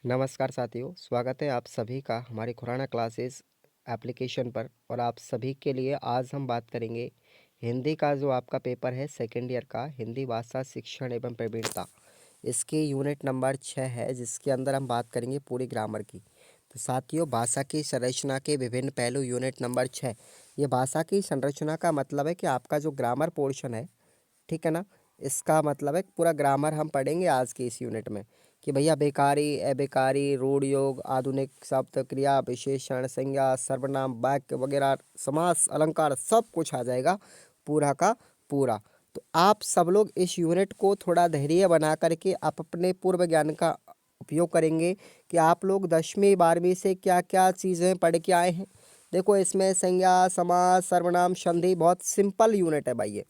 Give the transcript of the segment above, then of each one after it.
नमस्कार साथियों, स्वागत है आप सभी का हमारी खुराना क्लासेस एप्लीकेशन पर। और आप सभी के लिए आज हम बात करेंगे हिंदी का जो आपका पेपर है सेकेंड ईयर का हिंदी भाषा शिक्षण एवं प्रवीणता। इसकी यूनिट नंबर 6 है, जिसके अंदर हम बात करेंगे पूरी ग्रामर की। तो साथियों, भाषा की संरचना के विभिन्न पहलू यूनिट नंबर 6। ये भाषा की संरचना का मतलब है कि आपका जो ग्रामर पोर्शन है, ठीक है ना, इसका मतलब है पूरा ग्रामर हम पढ़ेंगे आज की इस यूनिट में। कि भैया बेकारी, अबेकारी, रूढ़ योग, आधुनिक शब्द, क्रिया, विशेषण, संज्ञा, सर्वनाम, वाक्य वगैरह, समास, अलंकार, सब कुछ आ जाएगा पूरा का पूरा। तो आप सब लोग इस यूनिट को थोड़ा धैर्य बना करके आप अपने पूर्व ज्ञान का उपयोग करेंगे कि आप लोग 10वीं 12वीं से क्या क्या चीज़ें पढ़ के आए हैं। देखो, इसमें संज्ञा, समास, सर्वनाम, संधि बहुत सिंपल यूनिट है भाई, ये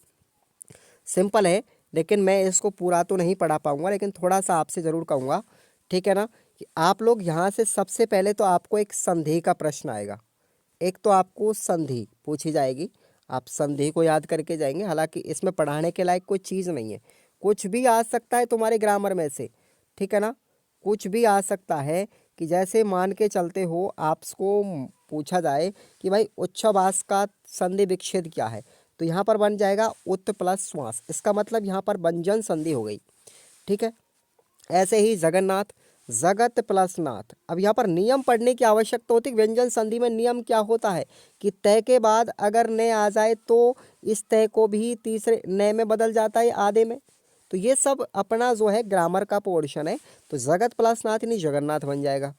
सिंपल है। लेकिन मैं इसको पूरा तो नहीं पढ़ा पाऊंगा, लेकिन थोड़ा सा आपसे ज़रूर कहूँगा, ठीक है ना, कि आप लोग यहाँ से सबसे पहले तो आपको एक संधि का प्रश्न आएगा। एक तो आपको संधि पूछी जाएगी, आप संधि को याद करके जाएंगे। हालांकि इसमें पढ़ाने के लायक कोई चीज़ नहीं है, कुछ भी आ सकता है तुम्हारे ग्रामर में से, ठीक है ना, कुछ भी आ सकता है। कि जैसे मान के चलते हो, आपको पूछा जाए कि भाई उच्छ्वास का संधि विच्छेद क्या है, तो यहाँ पर बन जाएगा उत प्लस श्वास। इसका मतलब यहाँ पर व्यंजन संधि हो गई, ठीक है। ऐसे ही जगन्नाथ, जगत प्लस नाथ। अब यहाँ पर नियम पढ़ने की आवश्यकता होती है। व्यंजन संधि में नियम क्या होता है कि तय के बाद अगर ने आ जाए तो इस तय को भी तीसरे नए में बदल जाता है, आधे में। तो ये सब अपना जो है ग्रामर का पोर्शन है। तो जगत प्लस नाथ यानी जगन्नाथ बन जाएगा,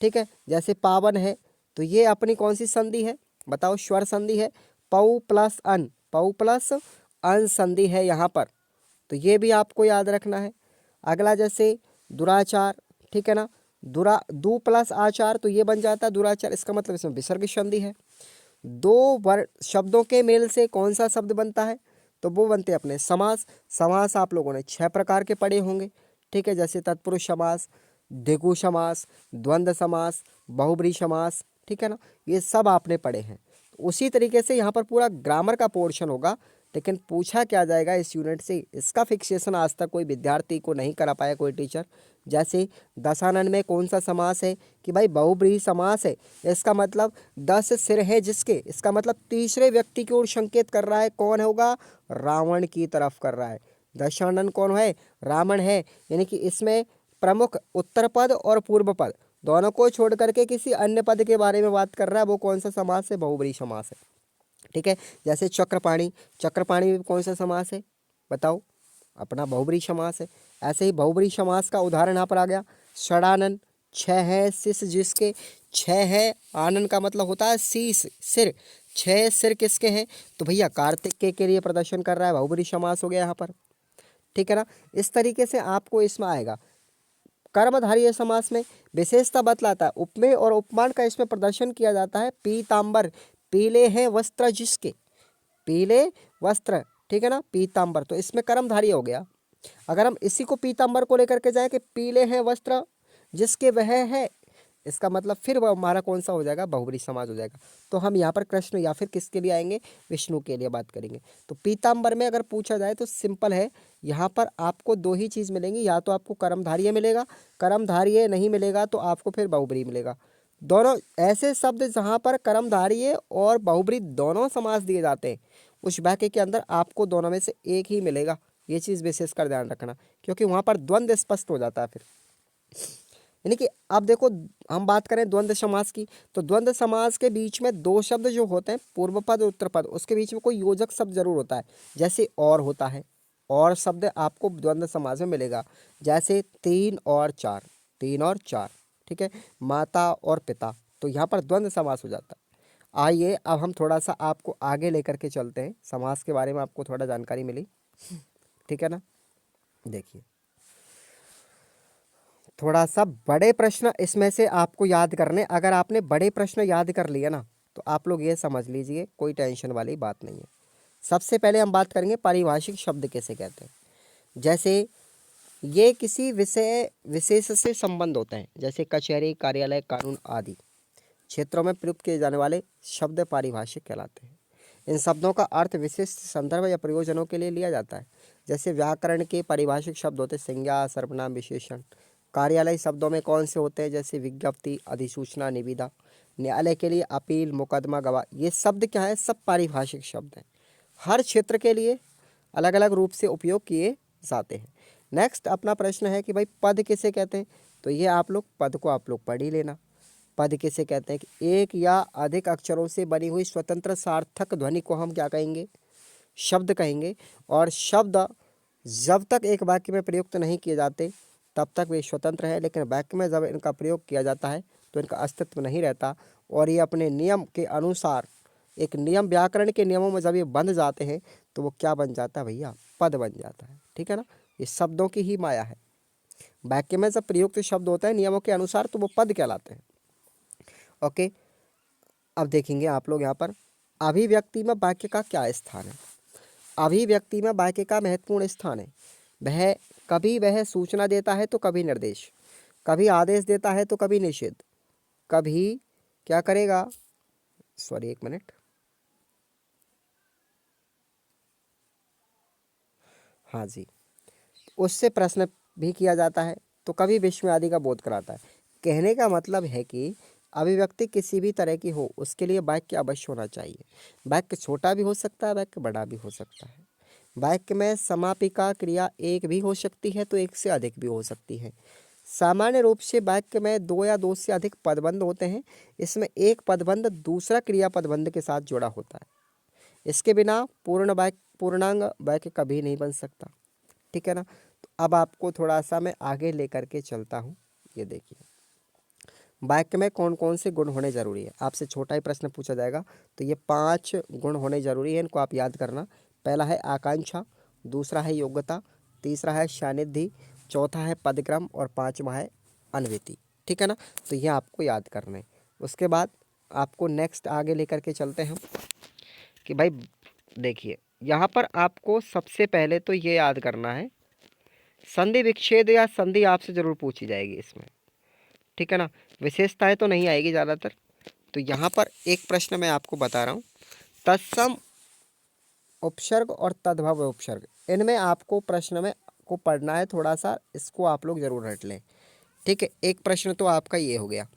ठीक है। जैसे पावन है, तो ये अपनी कौन सी संधि है बताओ? स्वर संधि है। पौ प्लस अन, पौ प्लस अन संधि है यहाँ पर, तो ये भी आपको याद रखना है। अगला जैसे दुराचार, ठीक है ना, दू प्लस आचार, तो ये बन जाता है दुराचार। इसका मतलब इसमें विसर्ग संधि है। दो वर्ड शब्दों के मेल से कौन सा शब्द बनता है, तो वो बनते हैं अपने समास। समास आप लोगों ने 6 प्रकार के पढ़े होंगे, ठीक है। जैसे तत्पुरुष समास, द्विगु समास, द्वंद्व समास, बहुब्रीहि समास, ठीक है ना, ये सब आपने पढ़े हैं। तो उसी तरीके से यहाँ पर पूरा ग्रामर का पोर्शन होगा। लेकिन पूछा क्या जाएगा इस यूनिट से, इसका फिक्सेशन आज तक कोई विद्यार्थी को नहीं करा पाया कोई टीचर। जैसे दशानन में कौन सा समास है कि भाई बहुब्रीहि समास है। इसका मतलब 10 सिर है जिसके, इसका मतलब तीसरे व्यक्ति की ओर संकेत कर रहा है। कौन होगा? रावण की तरफ कर रहा है। दशानन कौन है? रावण है। यानी कि इसमें प्रमुख उत्तर पद और पूर्व पद दोनों को छोड़ करके किसी अन्य पद के बारे में बात कर रहा है। वो कौन सा समास है? बहुब्रीहि समास है, ठीक है। जैसे चक्रपाणी, चक्रपाणी में कौन सा समास है बताओ? अपना बहुब्रीहि समास है। ऐसे ही बहुब्रीहि समास का उदाहरण यहाँ पर आ गया षडानन। 6 है शीश जिसके, 6 है, आनन का मतलब होता है शीश, सिर। 6 सिर किसके हैं? तो भैया कार्तिक के लिए प्रदर्शन कर रहा है, बहुब्रीहि समास हो गया यहाँ पर, ठीक है ना। इस तरीके से आपको इसमें आएगा। कर्मधारय समास में विशेषता बतलाता है, उपमेय और उपमान का इसमें प्रदर्शन किया जाता है। पीतांबर, पीले हैं वस्त्र जिसके, पीले वस्त्र, ठीक है ना, पीतांबर, तो इसमें कर्मधारय हो गया। अगर हम इसी को पीतांबर को लेकर के जाए कि पीले हैं वस्त्र जिसके वह है, इसका मतलब फिर वह हमारा कौन सा हो जाएगा? बहुब्रीहि समास हो जाएगा। तो हम यहाँ पर कृष्ण या फिर किसके लिए आएंगे? विष्णु के लिए बात करेंगे। तो पीतांबर में अगर पूछा जाए तो सिंपल है, यहाँ पर आपको दो ही चीज़ मिलेंगी, या तो आपको कर्मधारय मिलेगा, कर्मधारय नहीं मिलेगा तो आपको फिर बहुब्रीहि मिलेगा। दोनों ऐसे शब्द जहाँ पर कर्मधारय और बहुब्रीहि दोनों समास दिए जाते हैं, उस वाक्य के अंदर आपको दोनों में से एक ही मिलेगा। ये चीज़ विशेषकर ध्यान रखना, क्योंकि वहाँ पर द्वंद्व स्पष्ट हो जाता है फिर। यानी कि अब देखो, हम बात करें द्वंद्व समास की, तो द्वंद्व समास के बीच में दो शब्द जो होते हैं, पूर्व पद और उत्तर पद, उसके बीच में कोई योजक शब्द जरूर होता है। जैसे और होता है, और शब्द आपको द्वंद्व समास में मिलेगा। जैसे 3 और 4, 3 और 4, ठीक है। माता और पिता, तो यहाँ पर द्वंद्व समास हो जाता है। आइए अब हम थोड़ा सा आपको आगे लेकर के चलते हैं, समास के बारे में आपको थोड़ा जानकारी मिली, ठीक है ना। देखिए, थोड़ा सा बड़े प्रश्न इसमें से आपको याद करने, अगर आपने बड़े प्रश्न याद कर लिए ना, तो आप लोग ये समझ लीजिए कोई टेंशन वाली बात नहीं है। सबसे पहले हम बात करेंगे पारिभाषिक शब्द किसे कहते हैं। जैसे ये किसी विषय विशेष से संबंध होते हैं, जैसे कचहरी, कार्यालय, कानून आदि क्षेत्रों में प्रयुक्त किए जाने वाले शब्द पारिभाषिक कहलाते हैं। इन शब्दों का अर्थ विशिष्ट संदर्भ या प्रयोजनों के लिए लिया जाता है। जैसे व्याकरण के पारिभाषिक शब्द होते हैं संज्ञा, सर्वनाम, विशेषण। कार्यालय शब्दों में कौन से होते हैं, जैसे विज्ञप्ति, अधिसूचना, निविदा। न्यायालय के लिए अपील, मुकदमा, गवाह। ये शब्द क्या है, सब पारिभाषिक शब्द हैं, हर क्षेत्र के लिए अलग अलग रूप से उपयोग किए जाते हैं। नेक्स्ट अपना प्रश्न है कि भाई पद किसे कहते हैं, तो ये आप लोग पद को आप लोग पढ़ ही लेना। पद किसे कहते हैं कि एक या अधिक अक्षरों से बनी हुई स्वतंत्र सार्थक ध्वनि को हम क्या कहेंगे, शब्द कहेंगे। और शब्द जब तक एक वाक्य में प्रयुक्त नहीं किए जाते तब तक वे स्वतंत्र है, लेकिन वाक्य में जब इनका प्रयोग किया जाता है तो इनका अस्तित्व नहीं रहता, और ये अपने नियम के अनुसार, एक नियम, व्याकरण के नियमों में जब ये बंध जाते हैं तो वो क्या बन जाता है भैया, पद बन जाता है। ठीक है ना, ये शब्दों की ही माया है। वाक्य में जब प्रयुक्त शब्द होता है नियमों के अनुसार तो वो पद कहलाते हैं। ओके, अब देखेंगे आप लोग यहाँ पर अभिव्यक्ति में वाक्य का क्या स्थान है। अभिव्यक्ति में वाक्य का महत्वपूर्ण स्थान है। वह कभी वह सूचना देता है तो कभी निर्देश, कभी आदेश देता है तो कभी निषेध, कभी क्या करेगा, सॉरी एक मिनट, हाँ जी, उससे प्रश्न भी किया जाता है, तो कभी विस्मय आदि का बोध कराता है। कहने का मतलब है कि अभिव्यक्ति किसी भी तरह की हो उसके लिए वाक्य अवश्य होना चाहिए। वाक्य छोटा भी हो सकता है, वाक्य बड़ा भी हो सकता है। वाक्य में समापिका क्रिया एक भी हो सकती है तो एक से अधिक भी हो सकती है। सामान्य रूप से वाक्य में दो या दो से अधिक पदबंध होते हैं। इसमें एक पदबंध दूसरा क्रिया पदबंध के साथ जुड़ा होता है। इसके बिना पूर्ण वाक्य, पूर्णांग वाक्य कभी नहीं बन सकता। ठीक है ना, तो अब आपको थोड़ा सा मैं आगे लेकर के चलता हूँ। ये देखिए वाक्य में कौन कौन से गुण होने जरूरी है, आपसे छोटा ही प्रश्न पूछा जाएगा तो ये 5 गुण होने जरूरी है, इनको आप याद करना। पहला है आकांक्षा, दूसरा है योग्यता, तीसरा है सानिध्य, चौथा है पदक्रम और पांचवा है अन्वृत्ति। ठीक है ना, तो ये आपको याद करना है। उसके बाद आपको नेक्स्ट आगे लेकर के चलते हैं कि भाई देखिए यहाँ पर आपको सबसे पहले तो ये याद करना है, संधि विच्छेद या संधि आपसे जरूर पूछी जाएगी इसमें। ठीक है ना, विशेषताएं तो नहीं आएगी ज़्यादातर। तो यहाँ पर एक प्रश्न मैं आपको बता रहा हूँ, तत्सम उपसर्ग और तद्भव उपसर्ग, इनमें आपको प्रश्न में को पढ़ना है, थोड़ा सा इसको आप लोग जरूर रट लें। ठीक है, एक प्रश्न तो आपका ये हो गया।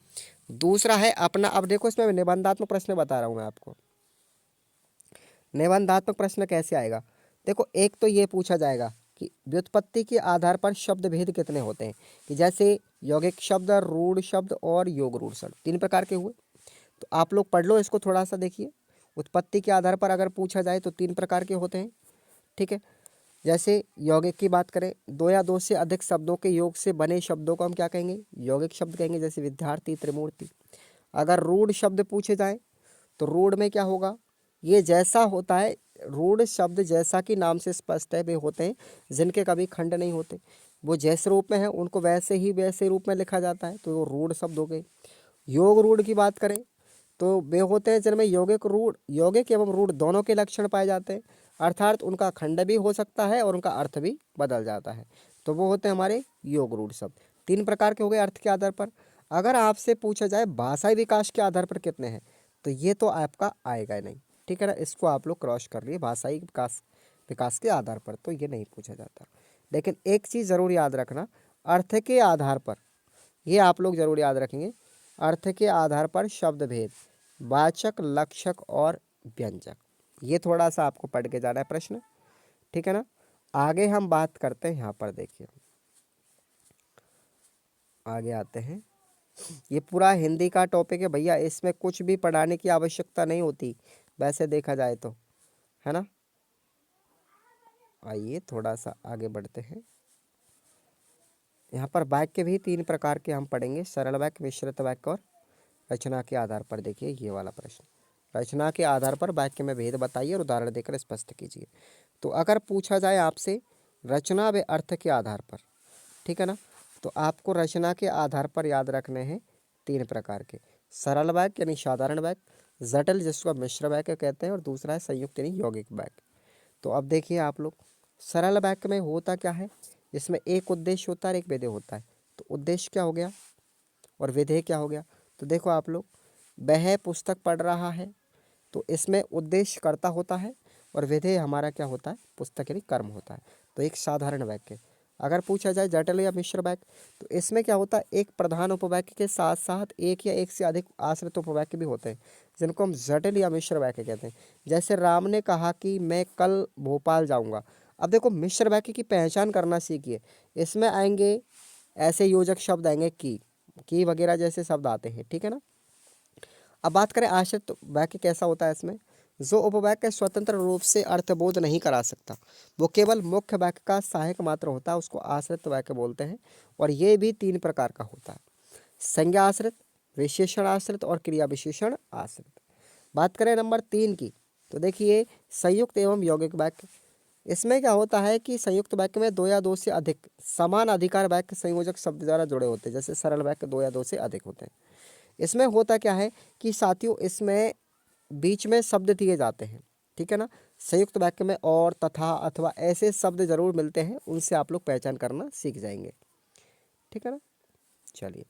दूसरा है अपना, अब देखो इसमें निबंधात्मक प्रश्न बता रहा हूँ मैं आपको। निबंधात्मक प्रश्न कैसे आएगा, देखो एक तो ये पूछा जाएगा कि व्युत्पत्ति के आधार पर शब्द भेद कितने होते हैं, कि जैसे यौगिक शब्द, रूढ़ शब्द और योग रूढ़ शब्द 3 प्रकार के हुए। तो आप लोग पढ़ लो इसको थोड़ा सा, देखिए उत्पत्ति के आधार पर अगर पूछा जाए तो 3 प्रकार के होते हैं। ठीक है, जैसे यौगिक की बात करें, 2 या 2 से अधिक शब्दों के योग से बने शब्दों को हम क्या कहेंगे, यौगिक शब्द कहेंगे, जैसे विद्यार्थी, त्रिमूर्ति। अगर रूढ़ शब्द पूछे जाए तो रूढ़ में क्या होगा, ये जैसा होता है, रूढ़ शब्द जैसा कि नाम से स्पष्ट है वे होते हैं जिनके कभी खंड नहीं होते, वो जैसे रूप में है उनको वैसे ही वैसे रूप में लिखा जाता है, तो वो रूढ़ शब्द हो गए। योग रूढ़ की बात करें तो वे होते हैं जिनमें यौगिक रूढ़, यौगिक एवं रूढ़ दोनों के लक्षण पाए जाते हैं, अर्थात उनका खंड भी हो सकता है और उनका अर्थ भी बदल जाता है, तो वो होते हैं हमारे योग रूढ़ शब्द। 3 प्रकार के हो गए अर्थ के आधार पर। अगर आपसे पूछा जाए भाषाई विकास के आधार पर कितने हैं, तो ये तो आपका आएगा ही नहीं। ठीक है ना, इसको आप लोग क्रॉस कर लिए, भाषाई विकास विकास के आधार पर तो ये नहीं पूछा जाता। लेकिन एक चीज़ ज़रूर याद रखना, अर्थ के आधार पर, ये आप लोग जरूर याद रखेंगे, अर्थ के आधार पर शब्द भेद, वाचक, लक्षक और व्यंजक, ये थोड़ा सा आपको पढ़ के जाना है प्रश्न। ठीक है ना, आगे हम बात करते हैं, यहाँ पर देखिए आगे आते हैं। ये पूरा हिंदी का टॉपिक है भैया, इसमें कुछ भी पढ़ाने की आवश्यकता नहीं होती वैसे देखा जाए तो, है ना। आइए थोड़ा सा आगे बढ़ते हैं। यहाँ पर वाक्य भी 3 प्रकार के हम पढ़ेंगे, सरल वाक्य, मिश्रित वाक्य और रचना के आधार पर। देखिए ये वाला प्रश्न, रचना के आधार पर वाक्य में भेद बताइए और उदाहरण देकर स्पष्ट कीजिए। तो अगर पूछा जाए आपसे रचना व अर्थ के आधार पर, ठीक है ना, तो आपको रचना के आधार पर याद रखने हैं 3 प्रकार के, सरल वाक्य यानी साधारण वाक्य, जटिल जिसको मिश्र वाक्य कहते हैं, और दूसरा है संयुक्त यानी यौगिक वाक्य। तो अब देखिए आप लोग, सरल वाक्य में होता क्या है, इसमें एक उद्देश्य होता है और एक विधेय होता है। तो उद्देश्य क्या हो गया और विधेय क्या हो गया, तो देखो आप लोग, वह पुस्तक पढ़ रहा है, तो इसमें उद्देश्य कर्ता होता है और विधेय हमारा क्या होता है, पुस्तक यानी कर्म होता है। तो एक साधारण वाक्य, अगर पूछा जाए जटिल या मिश्र वाक्य, तो इसमें क्या होता है, एक प्रधान उपवाक्य के साथ साथ एक या एक से अधिक आश्रित उपवाक्य भी होते हैं, जिनको हम जटिल या मिश्र वाक्य कहते हैं। जैसे राम ने कहा कि मैं कल भोपाल जाऊंगा। अब देखो मिश्र वाक्य की पहचान करना सीखिए। इसमें आएंगे ऐसे योजक शब्द आएंगे की वगैरह जैसे शब्द आते हैं, ठीक है ना। अब बात करें आश्रित वाक्य कैसा होता है इसमें, जो उपवाक्य स्वतंत्र रूप से अर्थबोध नहीं करा सकता, वो केवल मुख्य वाक्य का सहायक मात्र होता है, उसको आश्रित वाक्य बोलते हैं। और ये भी 3 प्रकार का होता है, संज्ञा आश्रित, विशेषण आश्रित और क्रिया विशेषण आश्रित। बात करें नंबर 3 की, तो देखिए संयुक्त एवं यौगिक वाक्य। इसमें क्या होता है कि संयुक्त वाक्य में 2 या 2 से अधिक समान अधिकार वाक्य संयोजक शब्द द्वारा जुड़े होते हैं, जैसे सरल वाक्य 2 या 2 से अधिक होते हैं। इसमें होता क्या है कि साथियों, इसमें बीच में शब्द दिए जाते हैं, ठीक है ना। संयुक्त वाक्य में और, तथा, अथवा ऐसे शब्द जरूर मिलते हैं, उनसे आप लोग पहचान करना सीख जाएंगे, ठीक है ना। चलिए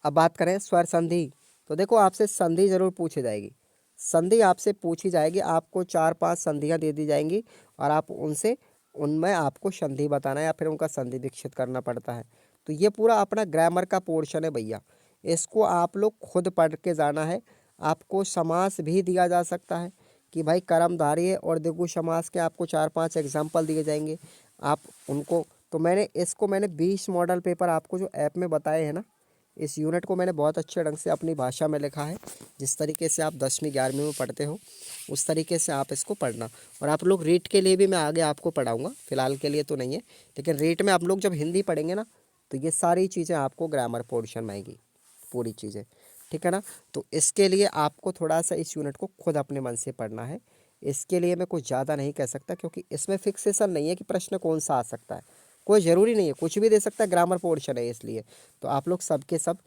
अब बात करें स्वर संधि। तो देखो आपसे संधि जरूर पूछी जाएगी, संधि आपसे पूछी जाएगी, आपको 4-5 संधियाँ दे दी जाएंगी और आप उनसे उनमें आपको संधि बताना है या फिर उनका संधि दीक्षित करना पड़ता है। तो ये पूरा अपना ग्रामर का पोर्शन है भैया, इसको आप लोग खुद पढ़ के जाना है। आपको समास भी दिया जा सकता है कि भाई कर्मधारय और द्विगु समास के आपको 4-5 एग्जाम्पल दिए जाएंगे, आप उनको, तो मैंने 20 मॉडल पेपर आपको जो ऐप में बताए हैं ना, इस यूनिट को मैंने बहुत अच्छे ढंग से अपनी भाषा में लिखा है। जिस तरीके से आप 10वीं 11वीं में पढ़ते हो उस तरीके से आप इसको पढ़ना। और आप लोग रीट के लिए भी मैं आगे आपको पढ़ाऊँगा, फिलहाल के लिए तो नहीं है, लेकिन रीट में आप लोग जब हिंदी पढ़ेंगे ना, तो ये सारी चीज़ें आपको ग्रामर पोर्शन में आएगी, पूरी चीज़ें, ठीक है ना। तो इसके लिए आपको थोड़ा सा इस यूनिट को खुद अपने मन से पढ़ना है। इसके लिए मैं कुछ ज़्यादा नहीं कह सकता, क्योंकि इसमें फिक्सेशन नहीं है कि प्रश्न कौन सा आ सकता है, कोई ज़रूरी नहीं है, कुछ भी दे सकता है, ग्रामर पोर्शन है इसलिए। तो आप लोग सबके सब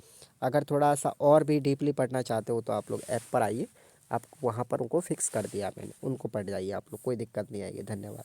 अगर थोड़ा सा और भी डीपली पढ़ना चाहते हो तो आप लोग ऐप पर आइए, आप वहाँ पर उनको फिक्स कर दिया मैंने, उनको पढ़ जाइए आप लोग, कोई दिक्कत नहीं आएगी। धन्यवाद।